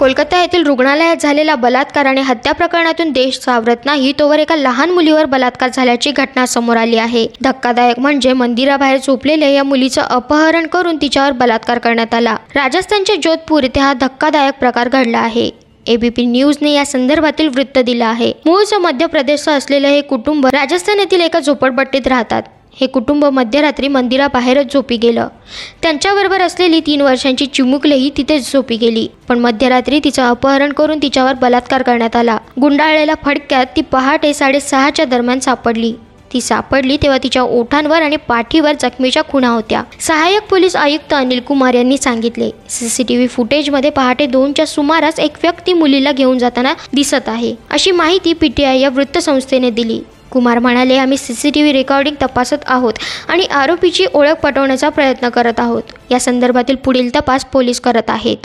कोलकाता येथील रुग्णालयात झालेल्या बलात्कार आणि हत्या प्रकरणातून देश सावरत नाही तोवर एका लहान मुलीवर बलात्कार झाल्याची घटना समोर आली आहे। धक्कादायक म्हणजे मंदिराबाहेर झोपलेल्या या मुलीचं अपहरण करून तिच्यावर बलात्कार करण्यात आला। राजस्थानच्या जोधपूर येथे हा धक्कादायक प्रकार घडला आहे। एबीपी न्यूजने या संदर्भातील वृत्त दिलं आहे। मूळचं मध्य प्रदेशचं असलेलं हे कुटुंब राजस्थान येथील एका झोपडपट्टीत राहतात। हे कुटुंब मध्यरात्री मंदिराबाहेरच झोपी गेलं। त्यांच्याबरोबर असलेली 3 वर्षांची चिमुकलेही तिथेच झोपी गेली। पण मध्यरात्री तिचं अपहरण करून तिच्यावर बलात्कार करण्यात आला। गुंडाळलेल्या फडक्यात ती पहाटे 6:30च्या दरम्यान सापडली। ती सापडली तेव्हा तिच्या ओठांवर आणि पाठीवर जखमीच्या खुणा होत्या। सहाय्यक पोलीस आयुक्त अनिल कुमार यांनी सांगितले, सीसीटीव्ही फुटेजमध्ये पहाटे 2च्या सुमारास एक व्यक्ती मुलीला घेऊन जाताना दिसत आहे, अशी माहिती पीटीआय या वृत्तसंस्थेने दिली। कुमार म्हणाले, आम्ही सीसीटीव्ही रेकॉर्डिंग तपासत आहोत आणि आरोपीची ओळख पटवण्याचा प्रयत्न करत आहोत। या संदर्भातील पुढील तपास पोलीस करत आहेत।